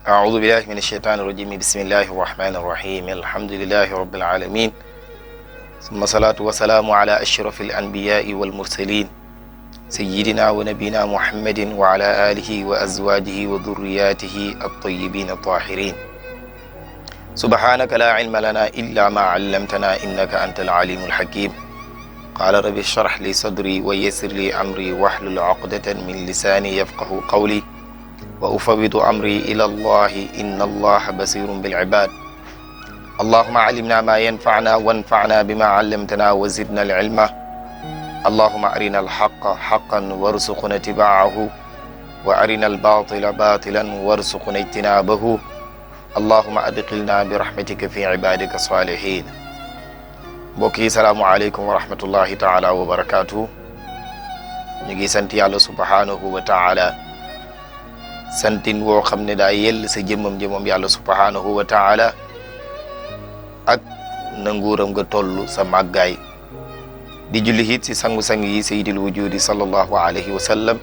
أعوذ بالله من الشيطان الرجيم بسم الله الرحمن الرحيم الحمد لله رب العالمين ثم صلاة وسلام على أشرف الأنبياء والمرسلين سيدنا ونبينا محمد وعلى آله وأزواجه وذرياته الطيبين الطاهرين سبحانك لا علم لنا إلا ما علمتنا إنك أنت العليم الحكيم قال رب اشرح لي صدري ويسر لي أمري واحلل عقدة من لساني يفقه قولي وأفوض أمري إلى الله إن الله بصير بالعباد اللهم علمنا ما ينفعنا وانفعنا بما علمتنا وزدنا العلم اللهم أرنا الحق حقا وارزقنا اتباعه وأرنا الباطل باطلا وارزقنا اجتنابه اللهم أدخلنا برحمتك في عبادك الصالحين mbokk yi salaamualeykum wa rahmatullahi taala wa barakaatu ñu ngi sant yàlla subhanahu wa taala santin woo xam ne daa yell sa jëmmam yàlla subhanahu wa taala ak na nguuram nga toll sa màggaay di julli hit si sangu-sang yi sayyidil wujudi sallallahu alayhi wa sallam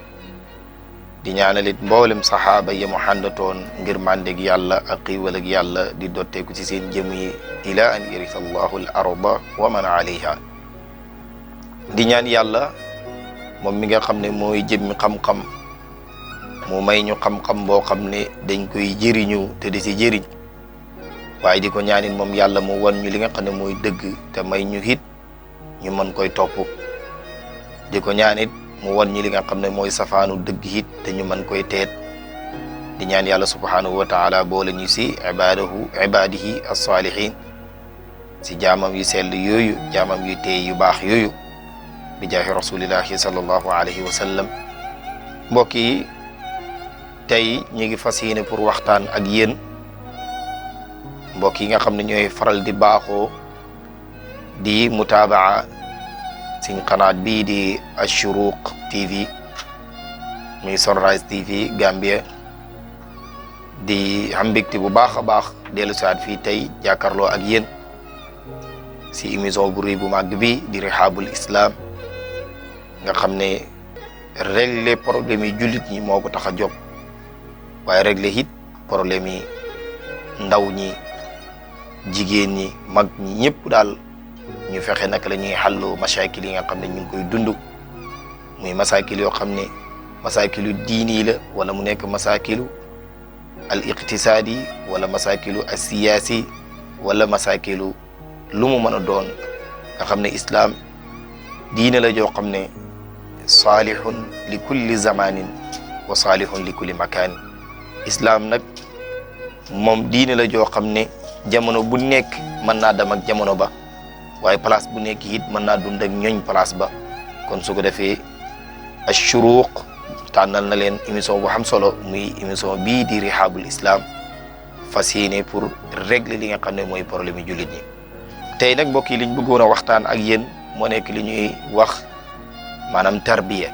di ñaanalit mboolem saxaaba yi mu àndatoon ngir màndeg yàlla ak xiiwal ak yàlla di dotteeku ci seen jëm yi ila an yarisa allahu al arda wa man alayha di ñaan yàlla moom mi nga xam ne mooy jëmmi xam-xam mu may ñu xam-xam boo xam ne dañ koy jëriñu te di si jëriñ waaye di ko ñaanin moom yàlla mu wan ñu li nga xam ne mooy dëgg te may ñu hit ñu mën koy topp di ko ñaanit mu wan ñi li nga xam ne mooy safaanu dëgg hit te ñu mën koy teet di ñaan yàlla subhanahu wa taala boole ñu si ibadihi as-salihin si jaamam yu sell yooyu jaamam yu teey yu baax yooyu bi jaahi rasulillahi sallallahu alayhi wa sallam mbokk yi tey ñu ngi fas yéene pour waxtaan ak yéen mbokk yi nga xam ne ñooy faral di baaxoo di mutaabaa suñ xanaat bii di Ashuruq TV muy Sunrise TV Gambia di am mbégte bu baax a baax dellu siwaat fii tey jàkkaarloo ak yéen si émission bu rëy bu màgg bi di Rihabul Islam nga xam ne régler problème yi jullit ñi moo ko tax a jóg waaye régler it problème yi ndaw ñi jigéen ñi mag ñi ñëpp daal ñu fexe naka la ñuy xàllu masaakil yi nga xam ne ñu ngi koy dund muy masaakil yoo xam ne masaakilu diini la wala mu nekk masaakilu al iqtisaadi wala masaakilu al siyaasi wala masaakilu lu mu mën a doon nga xam ne islaam diine la joo xam ne saalihun li kulli zamanin wa saalihun li kulli makaanin islaam nag moom diine la joo xam ne jamono bu nekk mën naa dem ak jamono ba waaye place bu nekk it mën naa dund ak ñooñ place ba kon su ko defee Ashuruq tànnal na leen émission bu xam solo muy émission bii di Rihabul Islam fas yéene pour régler li nga xam ne mooy problème yi jullit ñi tey nag mbokk yi liñ bëggoon a waxtaan ak yéen moo nekk li ñuy wax maanaam tarbiya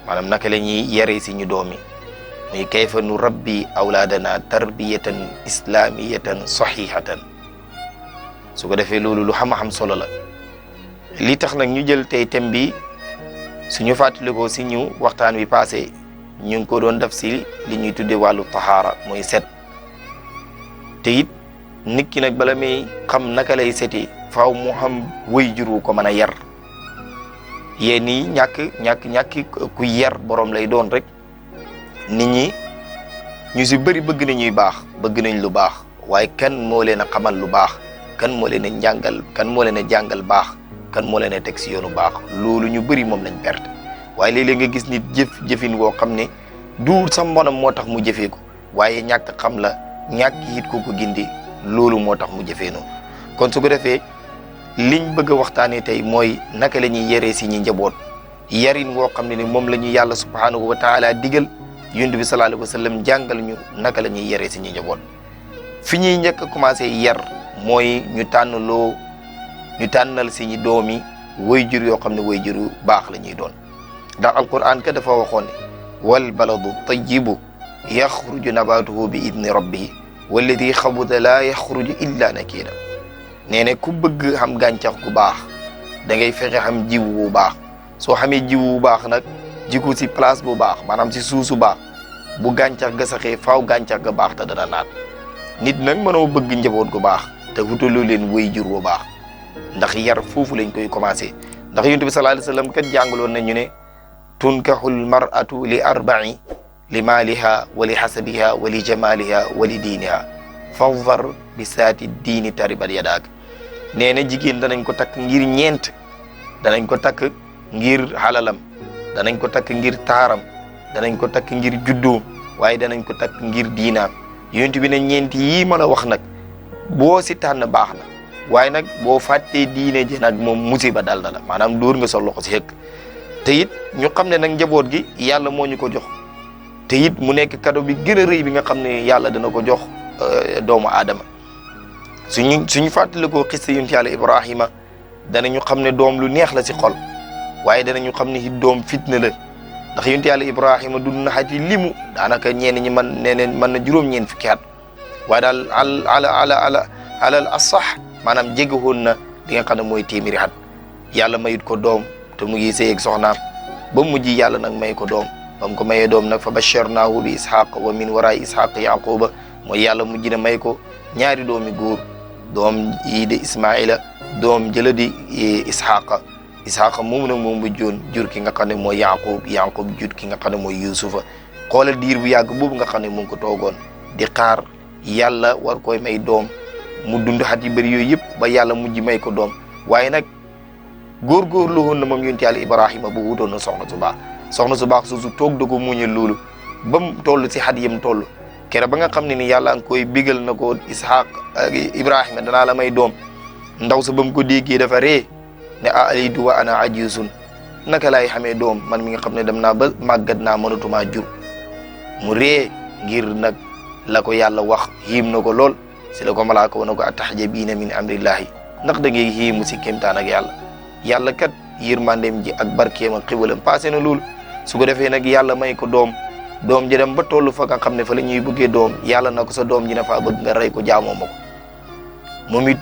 maanaam naka la ñuy yare si ñu doomi muy kayfa nu rabbi awlaadana tarbiyatan islamiyatan sahihatan su ko defee loolu lu xam solo la li tax nag ñu jël tey thème bi suñu fàttalikoo si ñu waxtaan wi passé ñu ngi ko doon def si li ñuy tudde wàllu tahaara mooy set te it nit ki nag bala may xam naka lay seti faaw mu xam waajur wu ko mën a yar yéen nii ñàkk ku yar borom lay doon rek nit ñi ñu si bëri bëgg nañuy baax bëgg nañ lu baax waaye kan moo leen a xamal lu baax kan moo leen a njàngal kan moo leen a jàngal baax kan moo leen a teg si yoonu baax loolu ñu bëri moom lañ perte waaye léeg-léeg nga gis nit jëfin woo xam ne duur sa mbonam moo tax mu jëfee ko waaye ñàkk xam la ñàkk it ko gindi loolu moo tax mu jëfee noonu kon su ko defee liñ bëgg a waxtaanee tey mooy naka la ñuy yaree si ñi njaboot yarin woo xam ne ni moom la ñu yàlla subhanahu wa taala digal yonent bi sallallahu alayhi wa sallam jàngal ñu naka la ñuy yaree si ñi njaboot fi ñuy njëkk a commencé yar mooy ñu tànnal si ñi doomi wayjur yoo xam ne wayjur yu baax la ñuy doon ndax alquran ka dafa waxoon ne wal baladu tayyibu yaxruju nabatuhu bi idni rabbihi walladi xabuda laa yaxruju illa nakida nee ne ku bëgg xam gàncax gu baax da ngay fexe xam jiw bu baax soo xamee jiw bu baax nag jiku si place bu baax maanaam si suuf su baax bu gàncax ga saxee faaw gàncax ga baax te dana naat nit nag mënoo bëgg njaboot gu baax te wutaloo leen way jur bu baax ndax yar foofu lañ koy commencé ndax yonent bi sallallahu alayhi wasallam kat jàngaloon nañu ne tunkahul mar'atu li arba'i li maaliha wa li hasabiha wa li jamaliha wa li diiniha fadfar bi saati diini taribat yadaak nee na jigéen danañ ko takk ngir ñeent danañ ko takk ngir halalam danañ ko takk ngir taaram danañ ko takk ngir juddoom waaye danañ ko takk ngir diinaam yonent bi ne ñeent yii ma la wax nag boo si tànn baax na waaye nag boo fàttee diine ji nag moom musiba dal na la maanaam dóor nga sa loxo si xëkk te it ñu xam ne nag njaboot gi yàlla moo ñu ko jox te it mu nekk cadeau bi gën a rëy bi nga xam ne yàlla dana ko jox doomu aadama suñu fàttalikoo xista yonent yàlla Ibrahima danañu xam ne doom lu neex la si xol waaye danañu xam ne it doom fitna la ndax yonent yàlla Ibrahima dund na xati limu daanaka ñenn ñi mën na juróom-ñeent fukki at waaye daal alal asax maanaam jege woon na li nga xam ne mooy téeméeri at yàlla mayut ko doom te mu ngi sëy ak soxnaam ba mujj yàlla nag may ko doom ba mu ko mayee doom nag fa basharnaahu bi ishaq wa min waraay ishaq yaquba mooy yàlla mujj na may ko ñaari doomi góor doom yi di ismaila doom jëla di ishaqa moomu nag moom mujjoon jur ki nga xam ne mooy yaqub jur ki nga xam ne mooy yusufa xoolal diir bu yàgg boobu nga xam ne mu ngi ko toogoon di xaar yàlla war koy may doom mu dund xat yu bëri yooyu yëpp ba yàlla mujj may ko doom waaye nag góorgóorlu woon na moom yonent yàlla Ibrahima bu wutoon na soxna su baax su toog da ko muñal loolu ba mu toll si xat yam toll kere ba nga xam ne ni yàlla nga koy bigal na ko Ishaq Ibrahima danaa la may doom ndaw sa ba mu ko déggee dafa ree ne alidu wa ana ajusun naka laay xamee doom man mi nga xam ne dem naa ba màggat naa mënatumaa jur mu ree ngir nag la ko yàlla wax xiim na ko lool si la ko malaaka woon na ko ataxjabiina min amrillahi ndax da ngay xiimu si kéemtaan ak yàlla kat yërmandeem ji ak barkeem ak xibalam passé na loolu su ko defee nag yàlla may ko doom ji dem ba toll fa nga xam ne fa la ñuy bëggee doom yàlla na ko sa doom ji na faa bëgg nga rey ko jaamoo ma ko moom it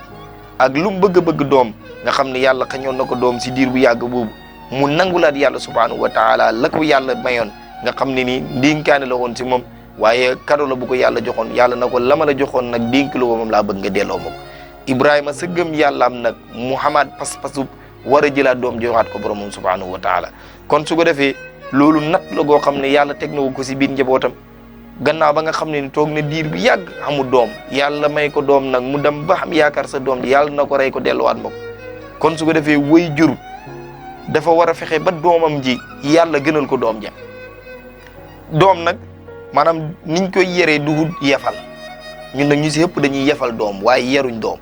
ak lu mu bëgg doom nga xam ne yàlla xañoon na ko doom si diir bu yàgg boobu mu nangulaat yàlla subhanahu wa taala la ko yàlla mayoon nga xam ne ni ndénkaane la woon si moom waaye kado la bu ko yàlla joxoon yàlla na ko lama la joxoon nag dénk la moom laa bëgg nga delloo ma ko Ibrahima sa gëm yàlla am nag Muhammad pas-pasu war a jëlaat doom joxaat ko boromam subhanahu wa taala kon su ko defee loolu nat la goo xam ne yàlla teg na ko si biir njabootam gannaaw ba nga xam ne ni toog na diir bi yàgg amul doom yàlla may ko doom nag mu dem ba xam yaakaar sa doom ji yàlla na ko rey ko delluwaat ma ko kon su ko defee way jur dafa war a fexe ba doomam ji yàlla gënal ko doom ja doom nag maanaam niñ koy yeree du yefal ñun nag ñu si ëpp dañuy yefal doom waaye yeruñ doom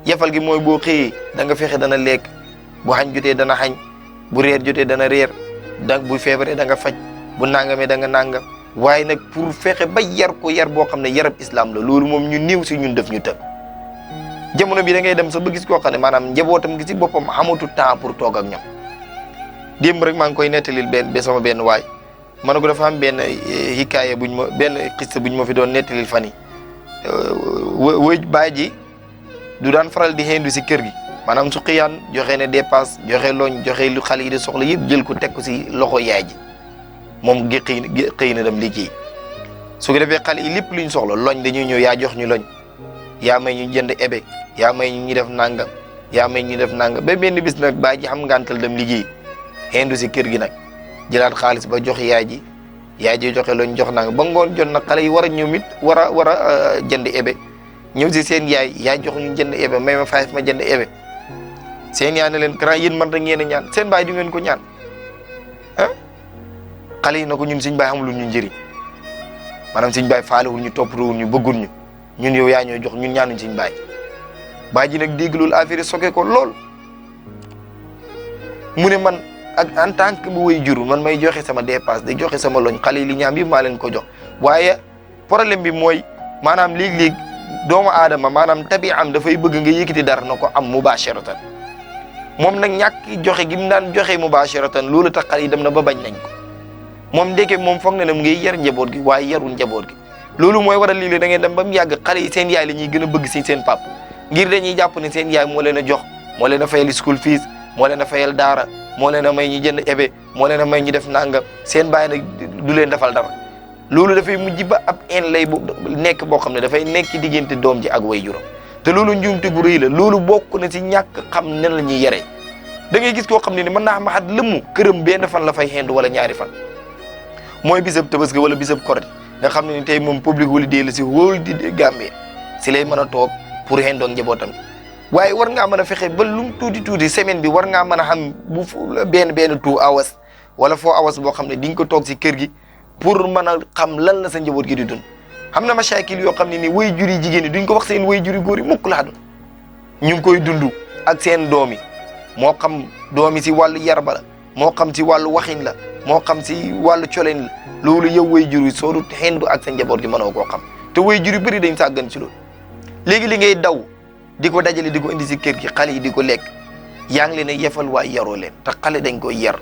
yefal gi mooy boo xëyee da nga fexe dana lekk bu xañ jotee dana xañ bu reer jotee dana reer bu feebaree da nga faj bu nangamee da nga nangam waaye nag pour fexe ba yar ko yar boo xam ne yarab islam la loolu moom ñu néew si ñun def ñu tëb jamono bi da ngay dem sax ba gis koo xam ne maanaam njabootam gi si boppam amatu temps pour toog ak ñoom démb rek maa ngi koy nettalil sama benn waay ma ne ko dafa am benn hikaaya benn xista buñ ma fi doon nettalil fan yi wëj baay ji du daan faral di xendu si kër gi maanaam su xëyaan joxe ne dépasse joxe looñ joxe lu xale yi di soxla yëpp jël ko teg ko si loxo yaay ji moom gi xëy na dem liggéey su ko defee xale yi lépp luñ soxla loñ dañuy ñëw yaa jox ñu loñ yaa may ñu jënd ebe yaa may ñu def nangam yaa may ñu def nangam ba benn bis nag baay ji xam ngantal dem liggéey xendu si kër gi nag jëlaat xaalis ba jox yaay ji joxe loñ jox nangam ba ngoon jot nag xale yi war a ñëw it war a jënd ebe ñëw si seen yaay jox ñu jënd ebe may ma faay ma jënd ebe seen yaay ne leen grand yéen man da ngeen a ñaan seen baay du ngeen ko ñaan ah xale yi na ko ñun suñ baay xamul ñu njëriñ maanaam suñ baay faalewul ñu toppatawul ñu bëggul ñu ñun yow yaa ñoo jox ñun ñaanuñ suñ baay ji nag dégg loolu affaire soke ko lool mu ne man ak en tant que bu way jur man may joxe sama dépasse di joxe sama loñ xale yi li ñaam yëpp maa leen ko jox waaye problème bi mooy maanaam léeg-léeg doomu aadama maanaam tabi am dafay bëgg nga yëkkati dara na ko am mubasharatan moom nag ñàkk joxe gi mu daan joxe mubasharatan loolu tax xale yi dem na ba bañ nañ ko moom ndeke moom foog na ne mu ngi yar njaboot gi waaye yarul njaboot gi loolu mooy waral lii da ngeen dem ba mu yàgg xale yi seen yaay la ñuy gën a bëgg si seen pap ngir dañuy jàpp ne seen yaay moo leen a jox moo leen a fayal school fees moo leen a fayal daara moo leen a may ñu jënd ebe moo leen a may ñu def nangam seen baay nag du leen defal dara loolu dafay mujj ba ab en lay nekk boo xam ne dafay nekk diggante doom ji ak waajuram te loolu njuumte gu rëy la loolu bokk na ci ñàkk xam nan la ñuy yaree da ngay gis koo xam ne ni mën naa ma xat lëmmu këram benn fan la fay xendu wala ñaari fan mooy bisab tabaski wala bisab korite nga xam ne ni tey moom public holiday la si wóol di Gambie si lay mën a toog pour xendoog njabootam waaye war ngaa mën a fexe ba lum tuuti semaine bi war ngaa mën a xam bu benn 2 hours wala 4 hours boo xam ne di nga ko toog si kër gi pour mën a xam lan la sa njaboot gi di dund xam na masaakil yoo xam ne ni way juri jigéen ñi duñ ko wax seen way juri góor yi mukk laa dund ñu ngi koy dund ak seen doom yi moo xam doom yi si wàllu yarba la moo xam si wàllu waxin la moo xam si wàllu coleen la loolu yow way juri soo du xendu ak sa njaboot gi mënoo koo xam te way juri bëri dañ sàggan ci loolu léegi li ngay daw di ko dajale di ko indi si kër gi xale yi di ko lekk yaa ngi leen a yefal waaye yaroo leen te xale dañ koy yar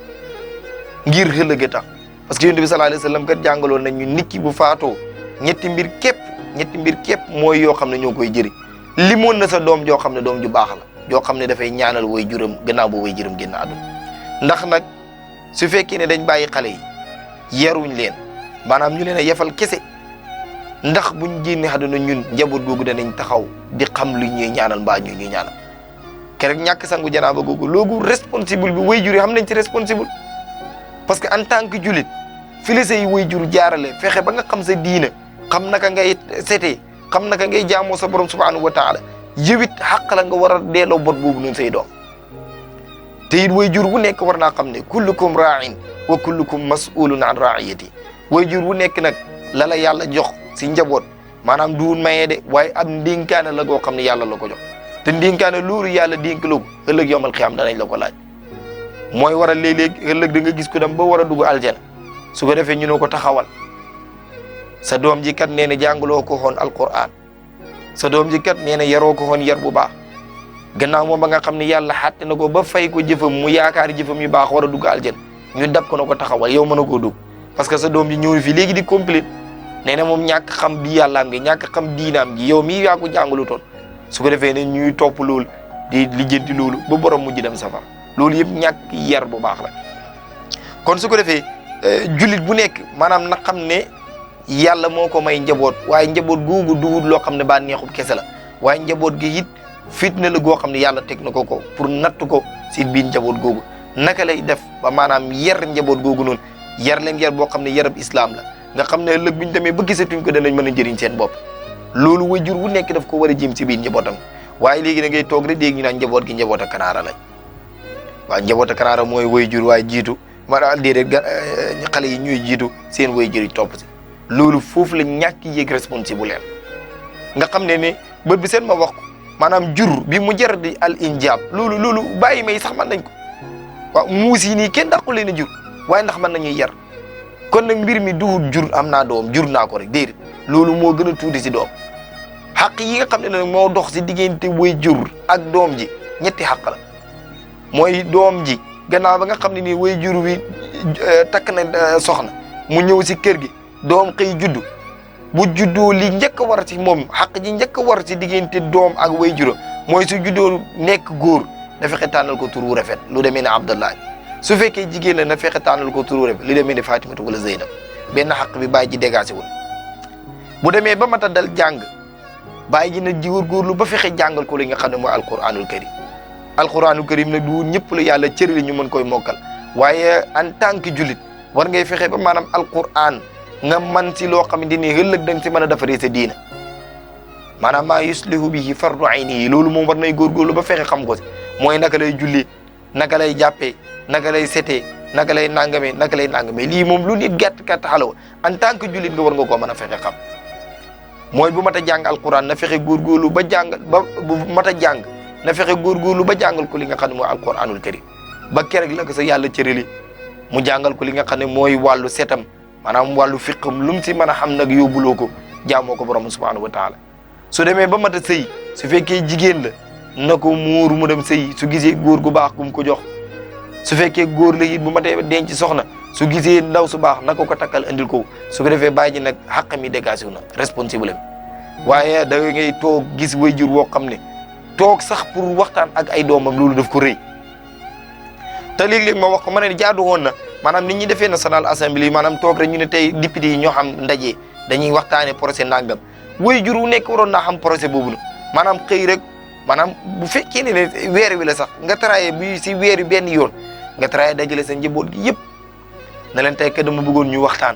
ngir xëllëg a tax parce que yonent bi sallallahu alayhi wa sallam kat jàngaloon nañ ñu nit ki bu faatoo ñetti mbir képp mooy yoo xam ne ñoo koy jëri limoon na sa doom joo xam ne doom ju baax la joo xam ne dafay ñaanal way juram gannaaw boo way juram génn àdduna ndax nag su fekkee ne dañ bàyyi xale yi yaruñ leen maanaam ñu leen a yefal kese ndax buñ génne àdduna ñun njaboot googu danañ taxaw di xam lu ñuy ñaanal mbaa ñu ñuy ñaanal kerek ñàkk sangu janaaba googu loogu responsible bi way jur yi xam nañ ci responsible parce que en tant que julit fi la say way jur jaarale fexe ba nga xam sa diina xam naka ngay setee xam naka ngay jaamoo sa borom subhanahu wa taala yëwit xaq la nga war a delloo bot boobu noonu say doom te it way jur bu nekk war naa xam ne kullukum ra'in wa kullukum mas'ulun an ra'iyati way jur bu nekk nag la la yàlla jox si njaboot maanaam duun mayee de waaye ab ndénkaane la goo xam ne yàlla la ko jox te ndénkaane loolu yàlla dénk la ko ëllëg yawmal qiyaam danañ la ko laaj mooy waral léeg-léeg ëllëg da nga gis ko dem ba war a dugg aljana su ko defee ñu ne ko taxawal sa doom ji kat nee na jàngaloo ko xoon alquran sa doom ji kat nee na yaroo ko xoon yar bu baax gannaaw moom ba nga xam ne yàlla xàtte na ko ba fay ko jëfam mu yaakaar jëfam yu baax war a dugg aljana ñu dab ko na ko taxawal yow mën a koo dugg parce que sa doom ji ñëw fi léegi di complète nee na moom ñàkk xam bi yàllaam gi ñàkk xam diinaam gi yow mii yaa ko jàngalu toon su ko defee ne ñuy topp loolu di lijjanti loolu ba borom mujj dem safara loolu yëpp ñàkk yar bu baax la kon su ko defee jullit bu nekk maanaam na xam ne yàlla moo ko may njaboot waaye njaboot googu duwut loo xam ne ba neexut kese la waaye njaboot gi it fitna la goo xam ne yàlla teg na ko pour natt ko si biir njaboot googu naka lay def ba maanaam yar njaboot googu noonu yar leen yar boo xam ne yarab islam la nga xam ne ëllëg bu ñu demee ba gisatuñ ko danañ mën a jëriñ seen bopp loolu wajur wu nekk daf ko war a jëm si biir njabootam waaye léegi da ngay toog rek dégg ñu naan njaboot gi njaboot a kanaara lañ waaw njaboot a kanaara mooy wajur waaye jiitu maanaam déedéet xale yi ñuy jiitu seen wajur yi topp si loolu foofu la ñàkk yéeg responsable leen nga xam ne bët bi seen ma wax ko maanaam jur bi mu jar di al injaab loolu bàyyi may sax mën nañ ko waaw muus yi nii kenn dàqu leen a jur waaye ndax mën nañuy yar kon nag mbir mi duhut jur am naa doom jur naa ko rek déedéet loolu moo gën a tuuti si doom xaq yi nga xam ne nag moo dox si diggante way jur ak doom ji ñetti xaq la mooy doom ji gannaaw ba nga xam ne nii way jur wi takk na soxna mu ñëw si kër gi doom xëy juddu bu juddoo li njëkk a war ci moom xaq ji njëkk a war ci diggante doom ak way juróom mooy su juddoo nekk góor na fexe tànnal ko tur wu rafet lu demee ne Abdallah su fekkee jigéen la na fexe tànnal ko tur wu rafet lu demee ne Fatimatu wala Zeynab benn xaq bi bàyyi ji dégagé wul bu demee ba mata dal jàng bàyyi ji nag ji góorgóorlu ba fexe jàngal ko li nga xam ne mooy alquranul karim alquranul karim nag du ñëpp la yàlla cërali ñu mën koy mokkal waaye en tant que jullit war ngay fexe ba maanaam alquran nga man si loo xamante ni ëllëg da nga si mën a defaree sa diina maanaam maa yuslihu bihi fardu aynihi loolu moom war nay góorgóorlu ba fexe xam ko si mooy naka lay julli naka lay jàppee naka lay setee naka lay nangamee lii moom lu nit gàtt xalaw en tant que jullit nga war nga koo mën a fexe xam mooy bu mat a jàng alquran na fexe góorgóorlu ba jàngal ba bu mat a jàng na fexe góorgóorlu ba jàngal ko li nga xam ne mooy alquranul karim ba keroog la ko sa yàlla cërali mu jàngal ko li nga xam ne mooy wàllu setam maanaam wàllu fiqam lu mu si mën a xam nag yóbbuloo ko jaamoo ko borom subhanahu wa taala su demee ba mat a sëy su fekkee jigéen la na ko muuru mu dem sëy su gisee góor gu baax gu mu ko jox su fekkee góor la it bu matee denc soxna su gisee ndaw su baax na ko takkal andil ko su ko defee bàyyi ji nag xàq mi dégagé wu na responsable am waaye da ngay toog gis wayjur woo xam ne toog sax pour waxtaan ak ay doomam loolu daf ko rëy te léeg-léeg ma wax ko ma ne jaadu woon na maanaam nit ñi defee National Assembly maanaam toog rek ñu ne tey député yi ñoo xam ndaje dañuy waxtaane projet nangam waajur wu nekk waroon naa xam projet boobu la maanaam xëy rek maanaam bu fekkee ne weer wi la sax nga travaillé bi si weer wi benn yoon nga travaillé dajale sa njaboot gi yëpp na leen tey kat dama bëggoon ñu waxtaan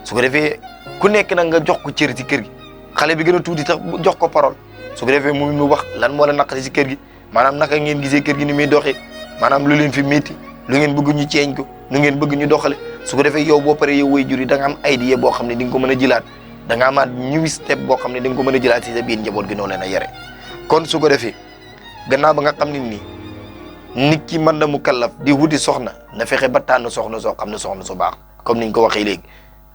su ko defee ku nekk nag nga jox ko cër ci kër gi xale bi gën a tuuti tax jox ko parole su ko defee mu wax lan moo la naqari si kër gi maanaam naka ngeen gisee kër gi ni muy doxee maanaam lu leen fi métti lu ngeen bëgg ñu ceeñ ko lu ngeen bëgg ñu doxale su ko defee yow boo paree yow waajur yi da nga am idée boo xam ne di nga ko mën a jëlaat da nga amaat new step boo xam ne di nga ko mën a jëlaat si sa biir njaboot gi noo leen a yare kon su ko defee gannaaw ba nga xam ne nii nit ki mën na mu kallaf di wuti soxna na fexe ba tànn soxna soo xam ne soxna su baax comme niñ ko waxee léegi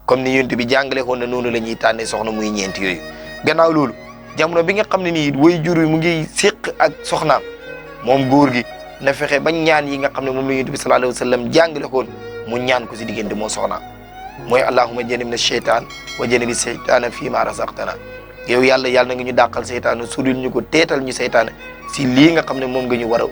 comme ni yonent bi jàngale woon na noonu la ñuy tànnee soxna muy ñeent yooyu gannaaw loolu jamono bi nga xam ne nii waajur yi mu ngi séq ak soxnaam moom góor gi na fexe ba ñaan yi nga xam ne moom la yonent bi sallallahu alayhi wa sallam jàngale woon mu ñaan ko si diggante moo soxnaam mooy allahumma jannibna sheytaan wa jannibi seytaana fii ma razaqtana yow yàlla na nga ñu dàqal seytaane sudul ñu ko teetal ñu seytaane si lii nga xam ne moom nga ñu war a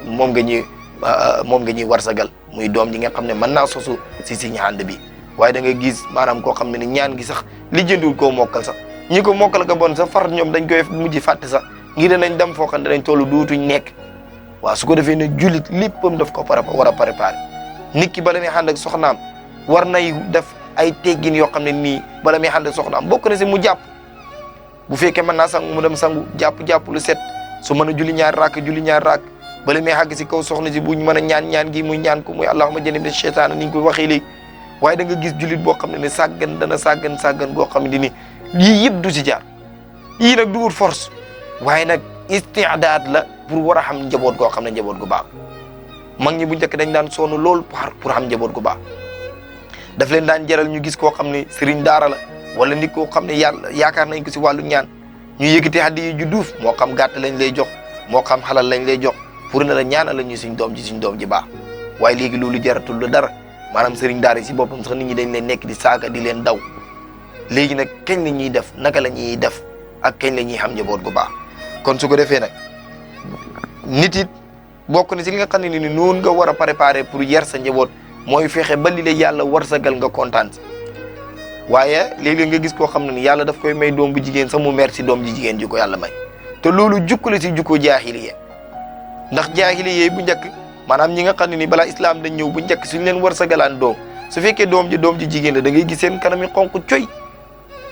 moom nga ñuy warsagal muy doom ji nga xam ne mën naa sosu si si ñaan bi waaye da nga gis maanaam koo xam ne ni ñaan gi sax li jëndul koo mokkal sax ñi ko mokkal ka bon sax far ñoom dañ koy mujj fàtte sax ngir danañ dem foo xam ne dañ toll dootuñ nekk waaw su ko defee ne jullit léppam daf ko war a préparé nit ki bala muy ànd ak soxnaam war nay def ay teggin yoo xam ne nii bala muy ànd ak soxnaam bokk na si mu jàpp bu fekkee mën naa sangu mu dem sangu jàpp lu set su mën a julli ñaar raak bala muy àgg si kaw soxna si buñ mën a ñaan gi muy ñaan ko muy allahumma jannibna sheytaana ni ñu koy waxee léegi waaye da nga gis jullit boo xam ne sàggan dana sàggan goo xam ne ni yii yëpp du si jaar yii nag du wut force waaye nag istidaad la pour war a xam njaboot goo xam ne njaboot gu baax mag ñi bu njëkk dañ daan sonn lool pour xam njaboot gu baax daf leen daan jaral ñu gis koo xam ne sëriñ daara la wala nit koo xam ne yàlla yaakaar nañ ko si wàllu ñaan ñu yëkkati hadiya ju duuf moo xam gàtt lañ lay jox moo xam xalal lañ lay jox pour ne la ñaanal la ñu suñ doom ji baax waaye léegi loolu jaratul la dara maanaam sëriñ daara yi si boppam sax nit ñi dañ leen nekk di saaga di leen daw léegi nag kañ la ñuy def naka la ñuy def ak kañ la ñuy xam njaboot gu baax kon su ko defee nag nit it bokk na si li nga xam ne ni noonu nga war a préparer pour yar sa njaboot mooy fexe ba li la yàlla warsagal nga kontaan si waaye léeg-léeg nga gis koo xam ne ni yàlla daf koy may doom bu jigéen sax mu mer si doom ji jigéen ji ko yàlla may te loolu jukku la si jukko jaahiliya ndax jaahiliya bu njëkk maanaam ñi nga xam ne ni balaa islam dañ ñëw bu njëkk suñ leen warsagalaan doom su fekkee doom ji jigéen la da ngay gis seen kanam yi xonq coy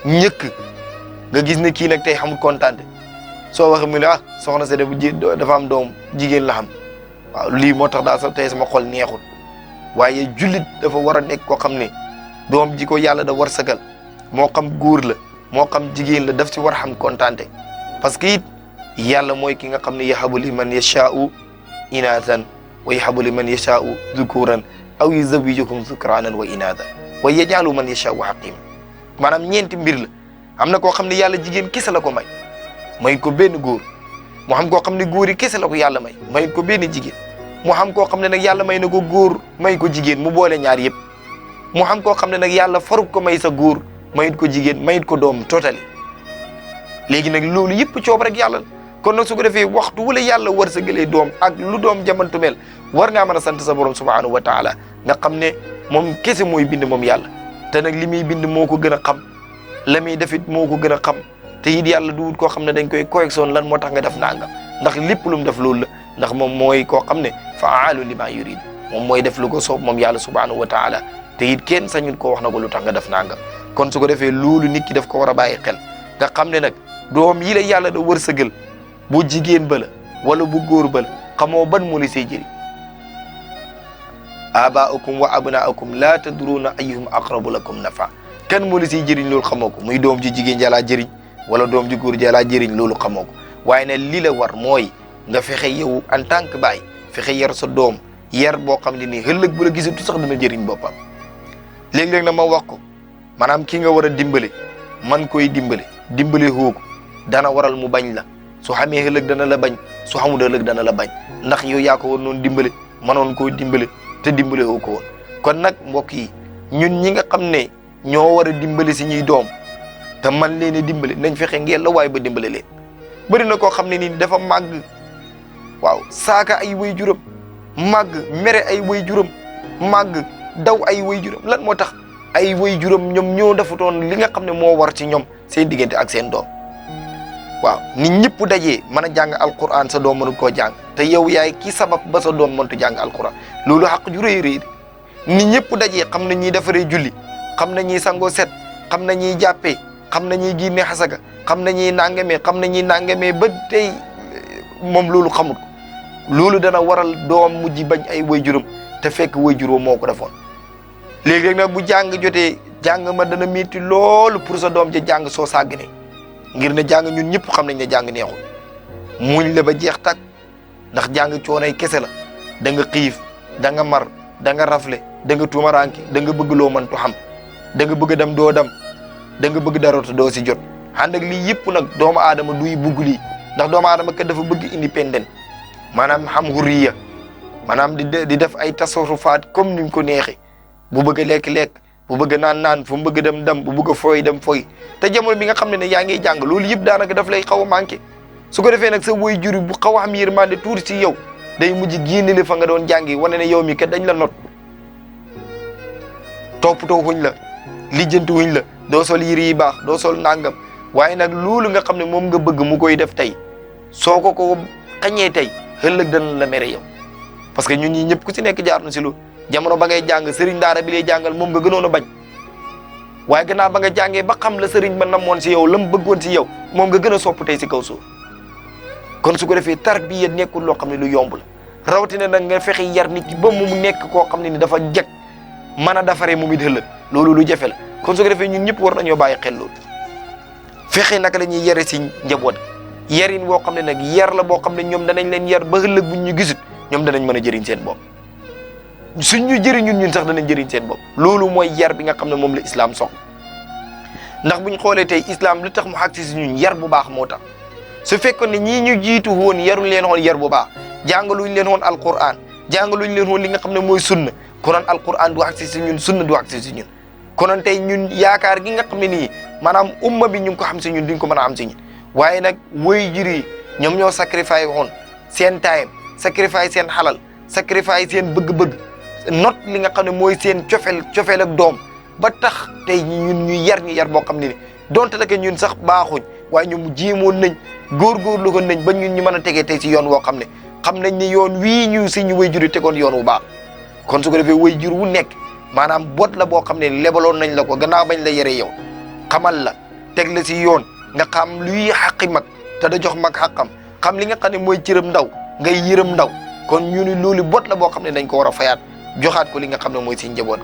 ñëkk nga gis ne kii nag tey xamul kontaante soo waxee mu ne soxna sa dafa am doom jigéen la xam waaw lii moo tax daal sax tey sama xol neexul waaye jullit dafa war a nekk koo xam ne doom ji ko yàlla da war sagal moo xam góor la moo xam jigéen la daf si war a xam kontaante parce que it yàlla mooy ki nga xam ne yahabu liman yashaa'u inaasan wa yahabu liman yashaa'u dhukuran aw yuzawwijuhum dhukranan wa inaasan wa yaj'alu man yashaa'u hakiima maanaam ñeenti mbir la am na koo xam ne yàlla jigéen kese la ko may ko benn góor mu xam koo xam ne góor yi kese la ko yàlla may ko benn jigéen mu xam koo xam ne nag yàlla may na ko góor may ko jigéen mu boole ñaar yëpp mu xam koo xam ne nag yàlla faruk ko may sa góor mayit ko jigéen mayit ko doom totali léegi nag loolu yëpp coob rek yàlla kon nag su ko defee waxtu wala yàlla war sa gëlee doom ak lu doom jamantu mel war ngaa mën a sant sa borom subhanahu wa taala nga xam ne moom kese mooy bind moom yàlla te nag li muy bind moo ko gën a xam la muy defit moo ko gën a xam te it yàlla du wut koo xam ne dañ koy correction lan moo tax nga def nangam ndax lépp lu mu def loolu la ndax moom mooy koo xam ne faalu lima yurid moom mooy def lu ko soob moom yàlla subhanahu wa taala te it kenn sañul koo wax na ko lu tax nga def nangam kon su ko defee loolu nit ki daf ko war a bàyyi xel nga xam ne nag doom yi la yàlla da wërsëgal bu jigéen ba la wala bu góor ba la xamoo ban moo la say jëriñ abaakum wa abnaakum laa tadruuna ayyuhum aqrabu lakum nafa kan moo la say jëriñ loolu xamoo ko muy doom ji jigéen jalaa jëriñ wala doom ji góor jalaa jëriñ loolu xamoo ko waaye nag li la war mooy nga fexe yow en tant que baay fexe yar sa doom yar boo xam ne nii ëllëg bu la gisatu sax dana jëriñ boppam léeg-léeg na ma wax ko maanaam ki nga war a dimbale man koy dimbale hoo ko dana waral mu bañ la su xamee ëllëg dana la bañ su xamul ëllëg dana la bañ ndax yow yaa ko war noonu dimbale manoon koo dimbale te dimbale hoo ko woon kon nag mbokk yi ñun ñi nga xam ne ñoo war a dimbale si ñuy doom te man leen a dimbale nañ fexe ngeen la waaye ba dimbale leen bëri na koo xam ne nii dafa màgg waaw saaka ay way juram màgg mere ay way juram màgg daw ay waajuram lan moo tax ay waajuram ñoom ñoo defutoon li nga xam ne moo war ci ñoom seen diggante ak seen doom. waaw nit ñëpp dajee mën a jàng alquran sa doom mënut koo jàng te yow yaay ki sabab ba sa doom mënut jàng alquran loolu xaq ju rëy rëy nit ñëpp dajee xam na ñuy defaree julli xam na ñuy sangoo set xam na ñuy jàppee xam na ñuy génne xasaga xam na ñuy nangamee ba tey moom loolu xamut ko loolu dana waral doom mujj bañ ay waajuram te fekk waajuroo moo ko defoon. léegi rek nag bu jàng jotee jàng ma dana métti loolu pour sa doom ja jàng soo sàgganee ngir ne jàng ñun ñëpp xam nañ ne jàng neexul muñ la ba jeex tàkk ndax jàng coonay kese la da nga xiif da nga mar da nga rafle da nga tuumaranke da nga bëgg loo mëntu xam da nga bëgg dem doo dem da nga bëgg dara te doo si jot ànd ak lii yëpp nag doomu aadama duy bugg lii ndax doomu aadama kat dafa bëgg indépendant maanaam xam hurriya maanaam di def ay tasarufaat comme ni mu ko neexee bu bëgg a lekk-lekk bu bëgg naan fu mu bëgg dem bu bëgg a fooy dem fooy te jamono bi nga xam ne yaa ngi jàng loolu yëpp daanaka daf lay xaw a manqué su ko defee nag sa waajur bu xaw a am yërmande tuuti ci yow day mujj génne la fa nga doon jàngi wane ne yow mi kat dañ la not toppatoo wuñ la lijjanti wuñ la doo sol yëre yi baax doo sol nangam waaye nag loolu nga xam ne moom nga bëgg mu koy def tey soo ko xañee tey ëllëg dana la mere yow parce que ñun ñi ñëpp ku ci nekk jaar na si loolu jamono ba ngay jàng sëriñ daara bi lay jàngal moom nga gënoon a bañ waaye gannaaw ba nga jàngee ba xam la sëriñ ba namoon si yow la mu bëggoon si yow moom nga gën a sopp tey si kaw suuf kon su ko defee tarbiya nekkul loo xam ne lu yomb la rawatina nag nga fexe yar nit ki ba mu nekk koo xam ne ni dafa jeg mën a defaree mu it ëllëg loolu lu jafe la kon su ko defee ñun ñëpp war nañoo bàyyi xel loolu fexe naka la ñuy yare si njaboot yarin boo xam ne nag yar la boo xam ne ñoom danañ leen yar ba ëllëg buñ ñu gisut ñoom danañ mën a jëriñ seen bopp suñ ñu jëriñun ñun sax danañ jëriñ seen bopp loolu mooy yar bi nga xam ne moom la islam soxla ndax buñ xoolee tey islam lu tax mu xag si ñun yar bu baax moo tax su fekkoon ne ñii ñu jiitu woon yaruñ leen woon yar bu baax jàngaluñ leen woon alquran jàngaluñ leen woon li nga xam ne mooy sunna konoon alquran du agsi si ñun sunna du agsi si ñun konoon tey ñun yaakaar gi nga xam ne nii maanaam umma bi ñu ngi ko xam si ñun duñ ko mën a am si ñun waaye nag woy juri ñoom ñoo sacrifice woon seen time sacrifice seen xalal sacrifice seen bëgg-bëgg not li nga xam ne mooy seen cofeel ak doom ba tax tey ñun ñu yar boo xam ne ni donte la que ñun sax baaxuñ waaye ñoom jéemoon nañ góorgóorlu ko nañ ba ñun ñu mën a tegee tey si yoon woo xam nañ ne yoon wii ñu si ñu way juri tegoon yoon wu baax kon su ko defee way jur wu nekk maanaam bot la boo xam ne lebaloon nañ la ko gannaaw bañ la yere yow xamal la teg la si yoon nga xam luy xaqi mag te da jox mag xaqam xam li nga xam ne mooy cëram ndaw ngay yërëm ndaw kon ñu ni loolu bot la boo xam ne dañ ko war a fayaat joxaat ko li nga xam ne mooy si njaboot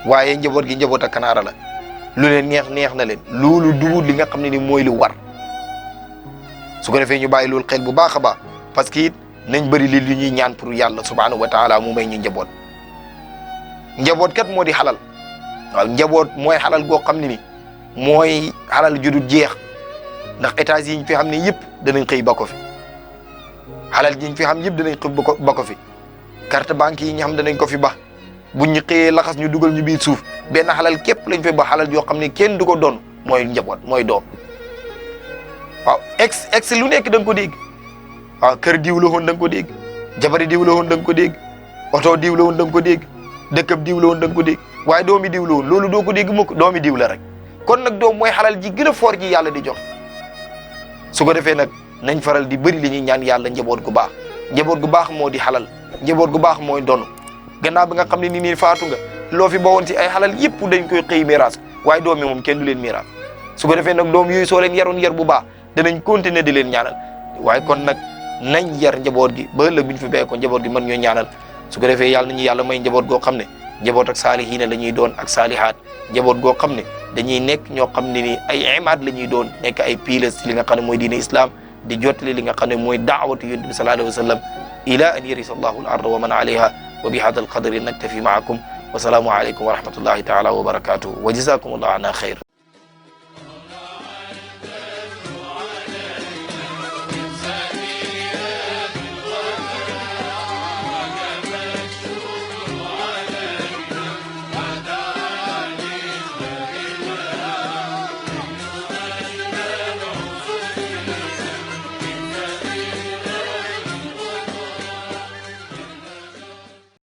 waaye njaboot gi njaboot ak kanaara la lu leen neex na leen loolu dugul li nga xam ne ni mooy lu war su ko defee ñu bàyyi loolu xel bu baax a baax parce que it nañ bëri li ñuy ñaan pour yàlla subhanahu wa taala mu may ñu njaboot kat moo di xalal waaw njaboot mooy xalal goo xam ne ni mooy xalal ju dul jeex ndax états yi ñu fi xam ne yëpp danañ xëy ba ko fi xalal ji ñu fi xam yëpp danañ xëy ba ko fi carte banque yi ñu xam danañ ko fi ba buñ ñu xëyee laxas ñu dugal ñu biir suuf benn xalal képp lañ fi ba xalal yoo xam ne kenn du ko doon mooy njaboot mooy doom waaw ex lu nekk da nga ko dégg waaw kër diw la woon da nga ko dégg jabari diw la woon da nga ko dégg oto diw la woon da nga ko dégg dëkkab diw la woon da nga ko dégg waaye doomi diw la woon loolu doo ko dégg mukk doomi diw la rek kon nag doom mooy xalal ji gën a foor ji yàlla di jox su ko defee nag nañ faral di bëri li ñuy ñaan yàlla njaboot gu baax moo di xalal njaboot gu baax mooy doonu gannaaw bi nga xam ne nii faatu nga loo fi bawoon si ay xalal yëpp dañ koy xëy miraas waaye doom yi moom kenn du leen miraas su ko defee nag doom yooyu soo leen yaroon yar bu baax danañ continuer di leen ñaanal waaye kon nag nañ yar njaboot gi ba ëllëg bu ñu fi bàyyi ko njaboot gi mën ñoo ñaanal su ko defee yàlla nañu yàlla may njaboot goo xam ne njaboot ak saalihiina la ñuy doon ak saalihaat njaboot goo xam ne dañuy nekk ñoo xam ne ni ay imaad la ñuy doon nekk ay piles li nga xam ne mooy diine islam di jottali li nga xam ne mooy daawatu yonent bi sallallahu alayhi wa sallam ila an yarisa allahu al arda wa man alayha wa bi hada al qadri naktafi maakum wa salaamu alaykum wa rahmatullahi taala wa barakatuhu wa jazakum allahu ana xayr